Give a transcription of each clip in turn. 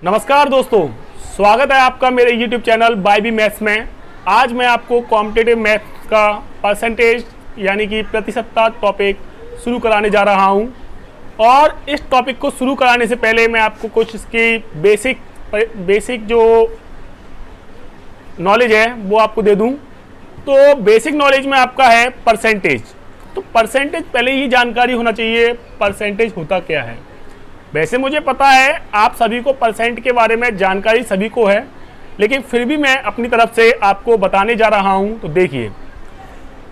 नमस्कार दोस्तों, स्वागत है आपका मेरे YouTube channel by B maths में। आज मैं आपको कॉम्पिटिटिव मैथ्स का परसेंटेज यानी कि प्रतिशतता टॉपिक शुरू कराने जा रहा हूं। और इस टॉपिक को शुरू कराने से पहले मैं आपको कुछ इसकी बेसिक जो नॉलेज है वो आपको दे दूं। तो बेसिक नॉलेज में आपका है परसेंटेज। तो परसेंटेज पहले ही जानकारी होना चाहिए, परसेंटेज होता क्या है। वैसे मुझे पता है आप सभी को परसेंट के बारे में जानकारी सभी को है, लेकिन फिर भी मैं अपनी तरफ से आपको बताने जा रहा हूं। तो देखिए,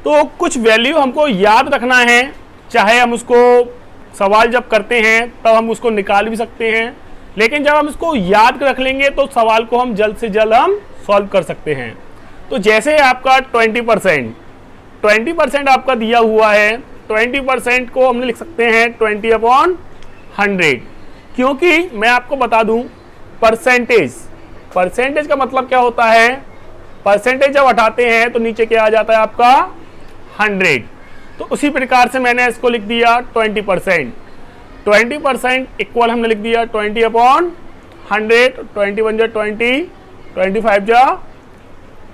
तो कुछ वैल्यू हमको याद रखना है, चाहे हम उसको सवाल जब करते हैं तब हम उसको निकाल भी सकते हैं, लेकिन जब हम इसको याद रख लेंगे तो सवाल को हम जल्द से जल्द हम सॉल्व कर सकते हैं। तो जैसे आपका 20% आपका दिया हुआ है, 20% को हमने लिख सकते हैं 20/100, क्योंकि मैं आपको बता दूं परसेंटेज का मतलब क्या होता है। परसेंटेज जब हटाते हैं तो नीचे क्या आ जाता है आपका 100। तो उसी प्रकार से मैंने इसको लिख दिया 20% इक्वल हमने लिख दिया 20/100। 21 जा 20, 25 जा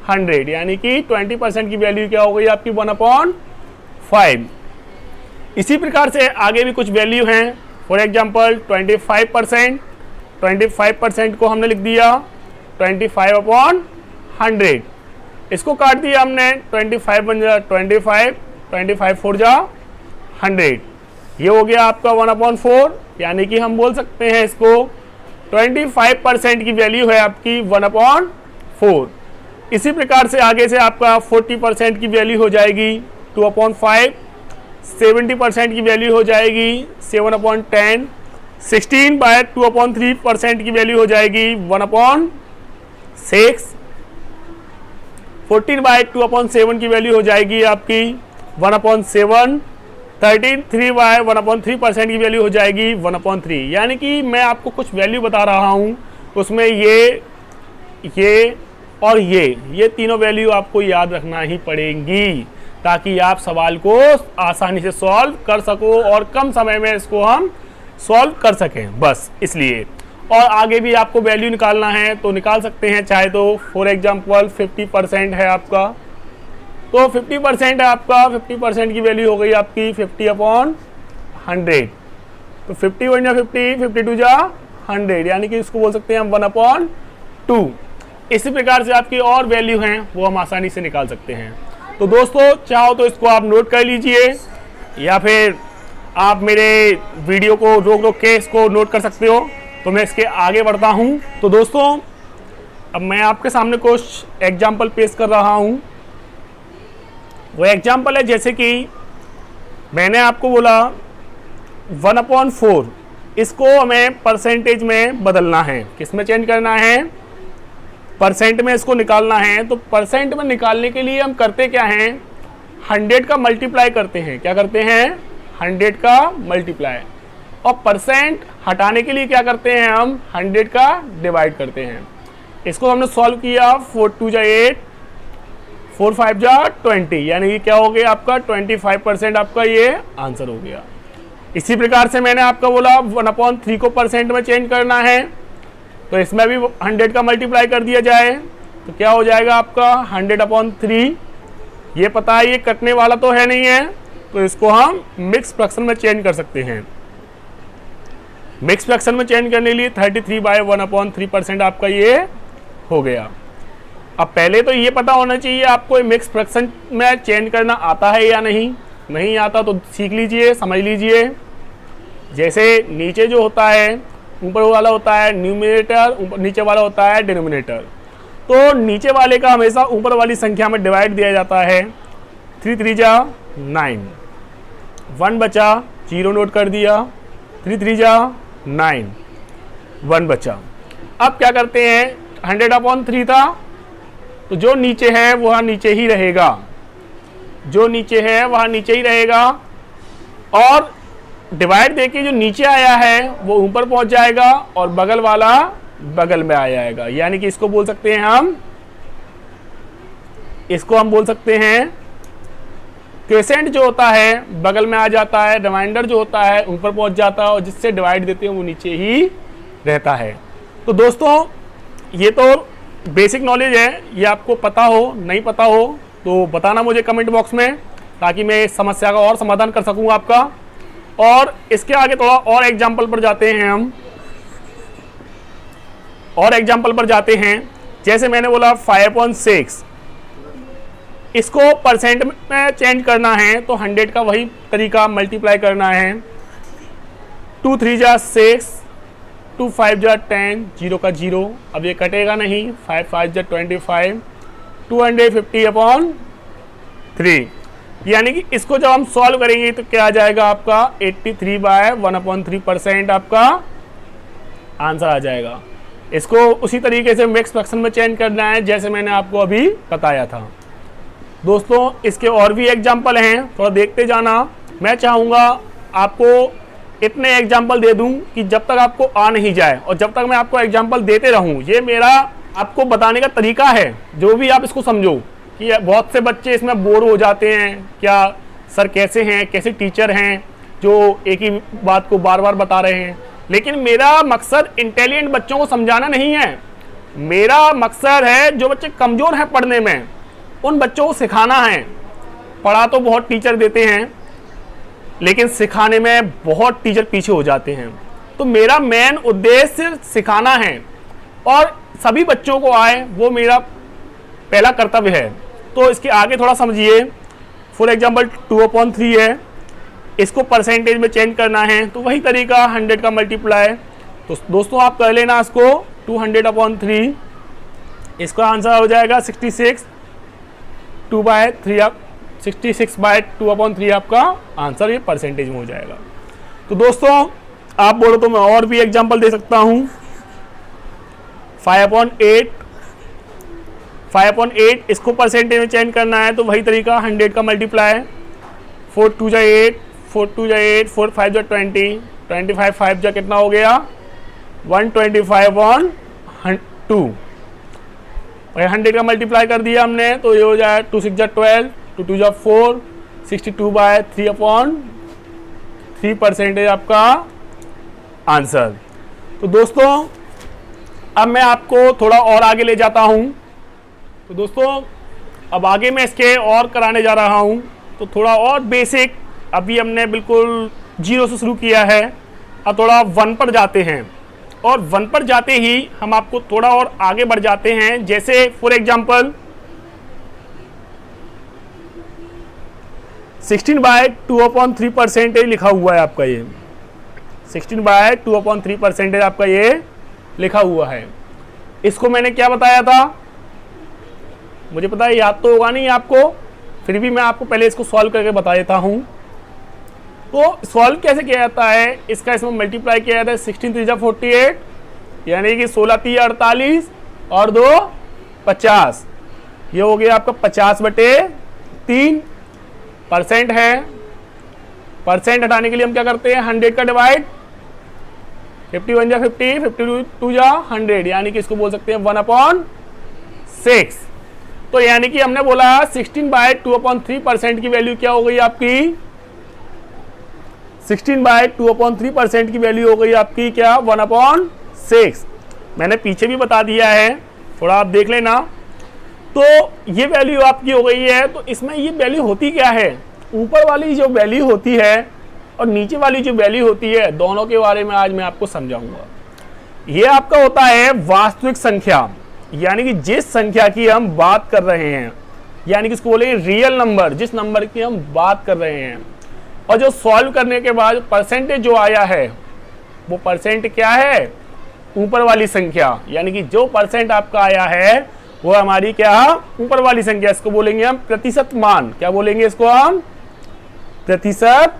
100, यानी कि 20% की वैल्यू क्या हो गई आपकी 1/5। इसी प्रकार से आगे भी कुछ वैल्यू हैं। फॉर एग्जाम्पल 25% को हमने लिख दिया 25/100। इसको काट दिया हमने, 25 बन जा 25, 25 4 जा 100। ये हो गया आपका 1/4, यानी कि हम बोल सकते हैं इसको 25% की वैल्यू है आपकी 1/4। इसी प्रकार से आगे से आपका 40% की वैल्यू हो जाएगी 2/5, 70% की वैल्यू हो जाएगी 7/10, 16/2/3% की वैल्यू हो जाएगी 1/6, 14/2/7 की वैल्यू हो जाएगी आपकी 1/7, 33/1/3% की वैल्यू हो जाएगी 1/3। यानी कि मैं आपको कुछ वैल्यू बता रहा हूँ, उसमें ये और ये तीनों वैल्यू आपको याद रखना ही पड़ेंगी, ताकि आप सवाल को आसानी से सॉल्व कर सको और कम समय में इसको हम सॉल्व कर सकें, बस इसलिए। और आगे भी आपको वैल्यू निकालना है तो निकाल सकते हैं, चाहे तो फॉर एग्जांपल 50% है आपका, तो 50% है आपका, 50% की वैल्यू हो गई आपकी 50/100। तो 51 जा 50, 52 जा 100, यानी कि इसको बोल सकते हैं हम 1/2। इसी प्रकार से आपकी और वैल्यू हैं वो हम आसानी से निकाल सकते हैं। तो दोस्तों, चाहो तो इसको आप नोट कर लीजिए, या फिर आप मेरे वीडियो को रोक के इसको नोट कर सकते हो। तो मैं इसके आगे बढ़ता हूं। तो दोस्तों, अब मैं आपके सामने कुछ एग्जाम्पल पेश कर रहा हूं। वो एग्जाम्पल है, जैसे कि मैंने आपको बोला 1/4, इसको हमें परसेंटेज में बदलना है। किस में चेंज करना है? परसेंट में इसको निकालना है। तो परसेंट में निकालने के लिए हम करते क्या हैं, 100 का मल्टीप्लाई करते हैं। क्या करते हैं? 100 का मल्टीप्लाई। और परसेंट हटाने के लिए क्या करते हैं हम? 100 का डिवाइड करते हैं। इसको हमने सॉल्व किया, 4 2 जा 8, 4 5 जा 20, यानी कि क्या हो गया आपका 25% आपका ये आंसर हो गया। इसी प्रकार से मैंने आपका बोला 1/3 को परसेंट में चेंज करना है, तो इसमें भी 100 का मल्टीप्लाई कर दिया जाए तो क्या हो जाएगा आपका 100/3। ये पता है ये कटने वाला तो है नहीं है, तो इसको हम मिक्स फ्रैक्शन में चेंज कर सकते हैं। मिक्स फ्रैक्शन में चेंज करने के लिए 33/1/3% आपका ये हो गया। अब पहले तो ये पता होना चाहिए आपको मिक्स फ्रैक्शन में चेंज करना आता है या नहीं आता तो सीख लीजिए, समझ लीजिए। जैसे नीचे जो होता है, ऊपर वाला होता है न्यूमरेटर, नीचे वाला होता है डिनोमिनेटर। तो नीचे वाले का हमेशा ऊपर वाली संख्या में डिवाइड दिया जाता है। 3 3 जा 9, 1 बचा, 0 नोट कर दिया, 3 3 जा 9, 1 बचा। अब क्या करते हैं, 100/3 था, तो जो नीचे है वह नीचे ही रहेगा, जो नीचे है वह नीचे ही रहेगा। और डिवाइड देके जो नीचे आया है वो ऊपर पहुंच जाएगा और बगल वाला बगल में आ जाएगा। यानी कि इसको बोल सकते हैं हम बोल सकते हैं क्वेसेंट जो होता है बगल में आ जाता है, रिमाइंडर जो होता है ऊपर पहुंच जाता है, और जिससे डिवाइड देते हैं वो नीचे ही रहता है। तो दोस्तों ये तो बेसिक नॉलेज है, ये आपको पता हो नहीं पता हो तो बताना मुझे कमेंट बॉक्स में, ताकि मैं इस समस्या का और समाधान कर सकूं आपका। और इसके आगे थोड़ा और एग्जाम्पल पर जाते हैं हम, और एग्जाम्पल पर जाते हैं। जैसे मैंने बोला 5/6, इसको परसेंट में चेंज करना है तो 100 का वही तरीका, मल्टीप्लाई करना है। 2 3 जा 6, 2 5 जा 10, 0 का 0, अब ये कटेगा नहीं, 5 5 जा 25, 250/3, यानी कि इसको जब हम सॉल्व करेंगे तो क्या आ जाएगा आपका 83/1/3% आपका आंसर आ जाएगा। इसको उसी तरीके से मिक्स फ्रैक्शन में चेंज करना है जैसे मैंने आपको अभी बताया था। दोस्तों इसके और भी एग्जाम्पल हैं, थोड़ा देखते जाना। मैं चाहूँगा आपको इतने एग्जाम्पल दे दूं कि जब तक आपको आ नहीं जाए, और जब तक मैं आपको एग्जाम्पल देते रहूं, ये मेरा आपको बताने का तरीका है। जो भी आप इसको समझो कि बहुत से बच्चे इसमें बोर हो जाते हैं, क्या सर कैसे हैं, कैसे टीचर हैं जो एक ही बात को बार बार बता रहे हैं। लेकिन मेरा मकसद इंटेलिजेंट बच्चों को समझाना नहीं है, मेरा मकसद है जो बच्चे कमज़ोर हैं पढ़ने में, उन बच्चों को सिखाना है। पढ़ा तो बहुत टीचर देते हैं, लेकिन सिखाने में बहुत टीचर पीछे हो जाते हैं। तो मेरा मेन उद्देश्य सिखाना है और सभी बच्चों को आए, वो मेरा पहला कर्तव्य है। तो इसके आगे थोड़ा समझिए। फॉर एग्जांपल 2/3 है, इसको परसेंटेज में चेंज करना है तो वही तरीका 100 का मल्टीप्लाई। तो दोस्तों आप कर लेना इसको 200/3, इसका आंसर हो जाएगा 66, 66/2/3 आपका आंसर ये परसेंटेज में हो जाएगा। तो दोस्तों आप बोलो तो मैं और भी एग्जांपल दे सकता हूं। 5/8, इसको परसेंटेज में चेंज करना है तो वही तरीका 100 का मल्टीप्लाई। 4 2 जा 8, 4 2 जा 8, 4 5 जा 20, 25 5 जा कितना हो गया 125/2, और 100 का मल्टीप्लाई कर दिया हमने तो ये हो जाए 2 6 जा 12, 2 2 जा 4, 62/3/3% आपका आंसर। तो दोस्तों अब मैं आपको थोड़ा और आगे ले जाता हूं। तो दोस्तों अब आगे मैं इसके और कराने जा रहा हूं, तो थोड़ा और बेसिक, अभी हमने बिल्कुल 0 से शुरू किया है, अब थोड़ा 1 पर जाते हैं। और 1 पर जाते ही हम आपको थोड़ा और आगे बढ़ जाते हैं। जैसे फॉर एग्जांपल 16/2/3% लिखा हुआ है आपका, ये 16/2/3% आपका ये लिखा हुआ है। इसको मैंने क्या बताया था, मुझे पता है याद तो होगा नहीं आपको, फिर भी मैं आपको पहले इसको सॉल्व करके बता देता हूं। तो सॉल्व कैसे किया जाता है, इसका इसमें मल्टीप्लाई किया जाता है। 16 3 जा 48, यानी कि 16 3 48 और 2 50, ये हो गया आपका 50/3। परसेंट है, परसेंट हटाने के लिए हम क्या करते हैं 100 का डिवाइड, 51 जा 50, 52 जा 100, यानी कि इसको बोल सकते हैं 1/6। तो यानी कि हमने बोला 16/2/3% की वैल्यू क्या हो गई आपकी, 16/2/3% की वैल्यू हो गई आपकी क्या 1/6। मैंने पीछे भी बता दिया है, थोड़ा आप देख लेना। तो ये वैल्यू आपकी हो गई है। तो इसमें ये वैल्यू होती क्या है, ऊपर वाली जो वैल्यू होती है और नीचे वाली जो वैल्यू होती है, दोनों के बारे में आज मैं आपको समझाऊंगा। ये आपका होता है वास्तविक संख्या, यानी कि जिस संख्या की हम बात कर रहे हैं, यानी कि इसको बोलेंगे रियल नंबर, जिस नंबर की हम बात कर रहे हैं। और जो सॉल्व करने के बाद परसेंटेज जो आया है, वो परसेंट क्या है, ऊपर वाली संख्या, यानी कि जो परसेंट आपका आया है वो हमारी क्या, ऊपर वाली संख्या। इसको बोलेंगे हम प्रतिशत मान। क्या बोलेंगे इसको हम, प्रतिशत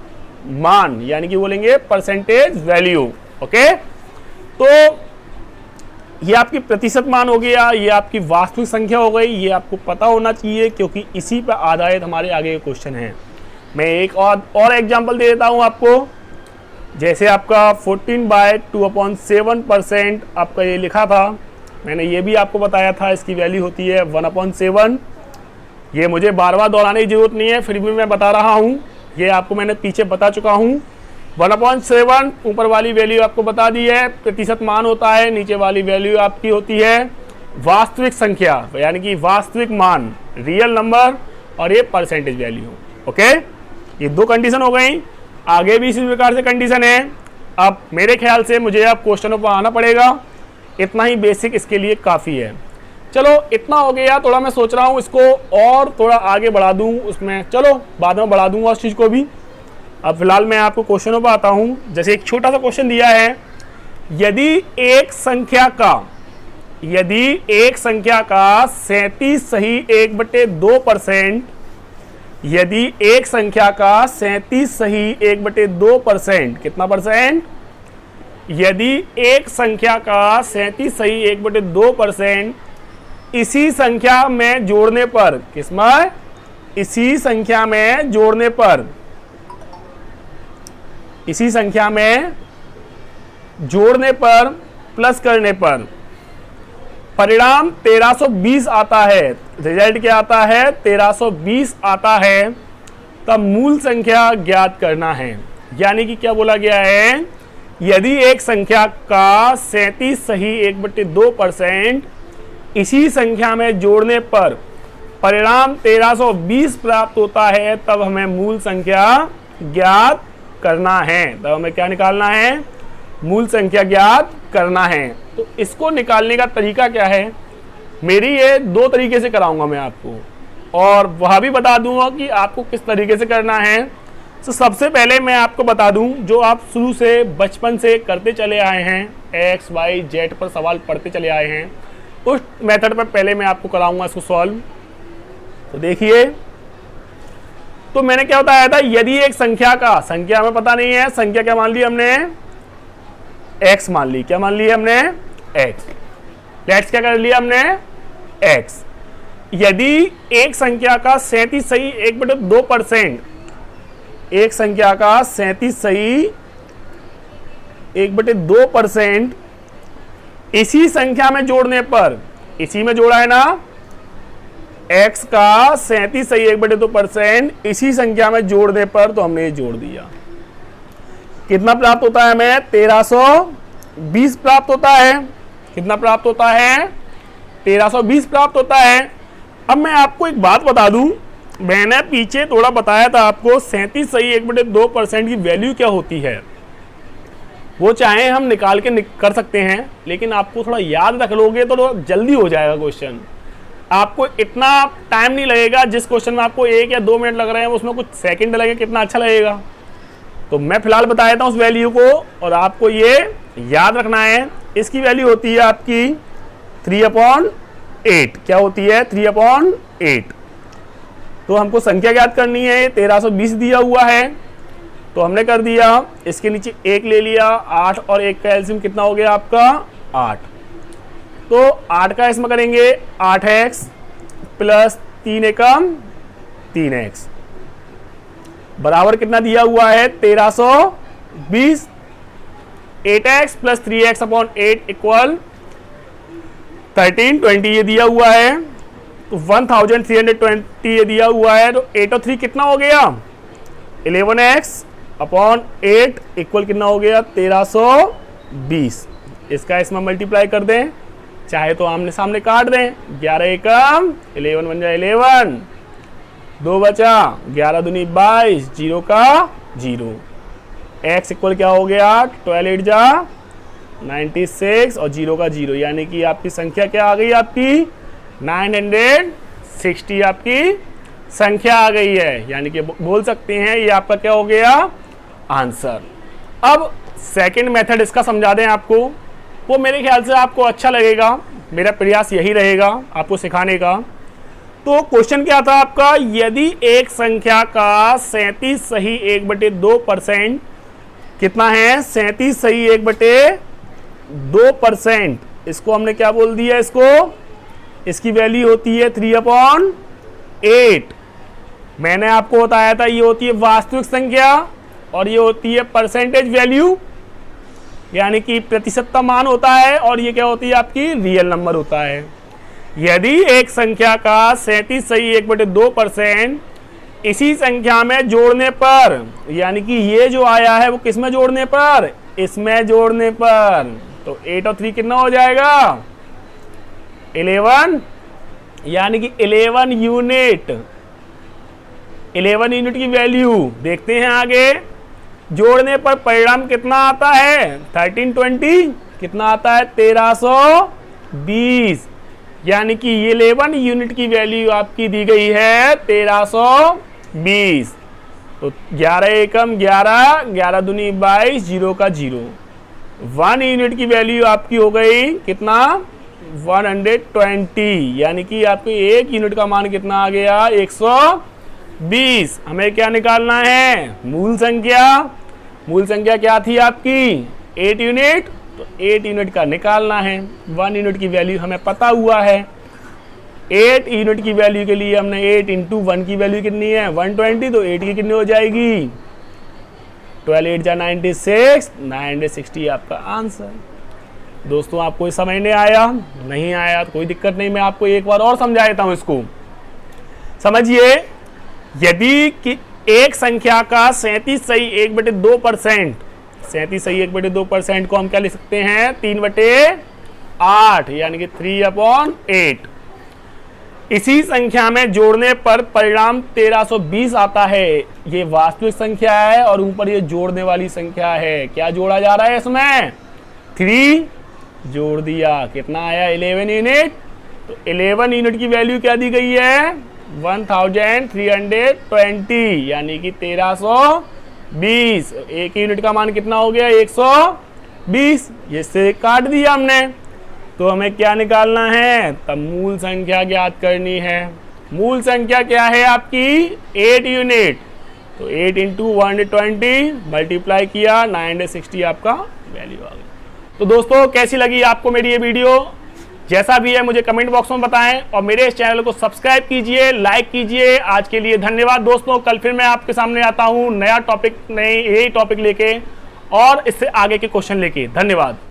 मान, यानी कि बोलेंगे परसेंटेज वैल्यू। ओके, तो ये आपकी प्रतिशत मान हो गया, ये आपकी वास्तविक संख्या हो गई। ये आपको पता होना चाहिए क्योंकि इसी पर आधारित हमारे आगे के क्वेश्चन है। मैं एक और एग्जांपल दे देता हूं आपको। जैसे आपका 14/2/7% आपका ये लिखा था, मैंने ये भी आपको बताया था, इसकी वैल्यू होती है 1/7। ये मुझे बार बार दोहराने की जरूरत नहीं है, फिर भी मैं बता रहा हूँ, ये आपको मैंने पीछे बता चुका हूँ। 1/7 ऊपर वाली वैल्यू आपको बता दी है, प्रतिशत मान होता है, नीचे वाली वैल्यू आपकी होती है वास्तविक संख्या, यानी कि वास्तविक मान, रियल नंबर, और ये परसेंटेज वैल्यू। ओके, ये दो कंडीशन हो गई। आगे भी इसी प्रकार से कंडीशन है। अब मेरे ख्याल से मुझे अब क्वेश्चनों पर आना पड़ेगा, इतना ही बेसिक इसके लिए काफ़ी है। चलो इतना हो गया, थोड़ा मैं सोच रहा हूँ इसको और थोड़ा आगे बढ़ा दूँ उसमें, चलो बाद में बढ़ा दूंगा उस चीज़ को भी। अब फिलहाल मैं आपको क्वेश्चनों पर आता हूँ। जैसे एक छोटा सा क्वेश्चन दिया है, यदि एक संख्या का 37 सही 1/2%, यदि एक संख्या का 37 सही 1/2%, कितना परसेंट? यदि एक संख्या का 37 सही 1/2% इसी संख्या में जोड़ने पर, किसमें? इसी संख्या में जोड़ने पर, इसी संख्या में जोड़ने पर, प्लस करने पर परिणाम 1320 आता है, रिजल्ट क्या आता है? 1320 आता है, तब मूल संख्या ज्ञात करना है। यानी कि क्या बोला गया है, यदि एक संख्या का 37 सही 1/2% इसी संख्या में जोड़ने पर परिणाम 1320 प्राप्त होता है, तब हमें मूल संख्या ज्ञात करना है। तब हमें क्या निकालना है? मूल संख्या ज्ञात करना है। तो इसको निकालने का तरीका क्या है? मेरी ये दो तरीके से कराऊंगा मैं आपको, और वह भी बता दूंगा कि आपको किस तरीके से करना है। तो सबसे पहले मैं आपको बता दूं, जो आप शुरू से बचपन से करते चले आए हैं, एक्स वाई जेड पर सवाल पढ़ते चले आए हैं, उस मेथड पर पहले मैं आपको कराऊंगा इसको सॉल्व। तो देखिए, तो मैंने क्या बताया था, यदि एक संख्या का, संख्या हमें पता नहीं है, संख्या क्या मान ली हमने? x मान ली। क्या मान ली हमने? x। लेट्स क्या कर लिया हमने? x। यदि एक संख्या का 37 सही 1/2%, एक संख्या का 37 सही 1/2% इसी संख्या में जोड़ने पर, इसी में जोड़ा है ना, x का 37 सही 1/2% इसी संख्या में जोड़ने पर, तो हमने ये जोड़ दिया। कितना प्राप्त होता है हमें? 1320 प्राप्त होता है। कितना प्राप्त होता है? 1320 प्राप्त होता है। अब मैं आपको एक बात बता दूं, मैंने पीछे थोड़ा बताया था आपको 37 सही 1/2% की वैल्यू क्या होती है। वो चाहे हम निकाल के कर सकते हैं, लेकिन आपको थोड़ा याद रख लोगे तो जल्दी हो जाएगा क्वेश्चन। आपको इतना टाइम नहीं लगेगा, जिस क्वेश्चन में आपको 1 या 2 मिनट लग रहे हैं उसमें कुछ सेकंड लगेगा, कितना अच्छा लगेगा। तो मैं फिलहाल बता देता हूँ उस वैल्यू को, और आपको ये याद रखना है। इसकी वैल्यू होती है आपकी 3/8। क्या होती है? 3/8। तो हमको संख्या ज्ञात करनी है, 1320 दिया हुआ है, तो हमने कर दिया, इसके नीचे 1 ले लिया, 8 और 1 का एलसीएम कितना हो गया आपका? 8। तो 8 का इसमें करेंगे 8x प्लस 3 एकम 3x बराबर कितना दिया हुआ है? 1320। 8x plus 3x upon 8 equal 1320 ये दिया हुआ है, तो 1320 ये दिया हुआ है, तो 8 और 3 कितना हो गया? 11x अपॉन 8 इक्वल कितना हो गया? 1320। इसका इसमें मल्टीप्लाई कर दें, चाहे तो आमने सामने काट दें, 11 एकम 11 बन जाए 11, 2 बचा, 11 दूनी 22, 0 का 0। x इक्वल क्या हो गया? 12 8 जा 96 और 0 का 0, यानी कि आपकी संख्या क्या आ गई? आपकी 960 आपकी संख्या आ गई है, यानी कि बोल सकते हैं ये आपका क्या हो गया? आंसर। अब सेकंड मेथड इसका समझा दें आपको, वो मेरे ख्याल से आपको अच्छा लगेगा, मेरा प्रयास यही रहेगा आपको सिखाने का। तो क्वेश्चन क्या था आपका? यदि एक संख्या का 37 सही 1/2%, कितना है? 37 सही 1/2%, इसको हमने क्या बोल दिया? इसकी वैल्यू होती है 3/8। मैंने आपको बताया था ये होती है वास्तविक संख्या और ये होती है परसेंटेज वैल्यू, यानी कि प्रतिशतता मान होता है, और ये क्या होती है? आपकी रियल नंबर होता है। यदि एक संख्या का 37 सही 1/2% इसी संख्या में जोड़ने पर, यानी कि ये जो आया है वो किस में जोड़ने पर, इसमें जोड़ने पर, तो 8 और 3 कितना हो जाएगा 11, यानी कि 11 यूनिट। 11 यूनिट की वैल्यू देखते हैं आगे। जोड़ने पर परिणाम कितना आता है 1320, कितना आता है 1320, यानी कि 11 यूनिट की वैल्यू आपकी दी गई है 1320। तो 11 एकम 11, 11 दूनी 22, 0 का 0। 1 यूनिट की वैल्यू आपकी हो गई कितना 120, यानी कि आपके 1 यूनिट का मान कितना आ गया 120। हमें क्या निकालना है मूल संख्या। मूल संख्या क्या थी आपकी 8 यूनिट, तो 8 यूनिट का निकालना है। 1 यूनिट की वैल्यू हमें पता हुआ है। 8 यूनिट की वैल्यू के लिए हमने 8 इंटू 1 की वैल्यू कितनी है 120, तो 8 की कितनी हो जाएगी 12 8 जा 96, 960 आपका आंसर। दोस्तों आपको ये समझ नहीं आया, नहीं आया तो कोई दिक्कत नहीं, मैं आपको एक बार और समझा देता हूं इसको। समझिए, यदि कि एक संख्या का 37 सही 1/2%, 37 सही 1/2% को हम क्या लिख सकते हैं 3/8, यानी कि 3/8। इसी संख्या में जोड़ने पर परिणाम 1320 आता है। ये वास्तविक संख्या है और ऊपर ये जोड़ने वाली संख्या है। क्या जोड़ा जा रहा है इसमें 3 जोड़ दिया, कितना आया 11 यूनिट। तो 11 यूनिट की वैल्यू क्या दी गई है 1320, यानी कि 1320। एक यूनिट का मान कितना हो गया 120, इससे काट दिया हमने। तो हमें क्या निकालना है तब मूल संख्या ज्ञात करनी है। मूल संख्या क्या है आपकी 8 यूनिट, तो 8 इंटू 120 मल्टीप्लाई किया 960 आपका वैल्यू आ गई। तो दोस्तों कैसी लगी आपको मेरी ये वीडियो, जैसा भी है मुझे कमेंट बॉक्स में बताएं और मेरे इस चैनल को सब्सक्राइब कीजिए, लाइक कीजिए। आज के लिए धन्यवाद दोस्तों। कल फिर मैं आपके सामने आता हूं नया टॉपिक, नए यही टॉपिक लेके और इससे आगे के क्वेश्चन लेके। धन्यवाद।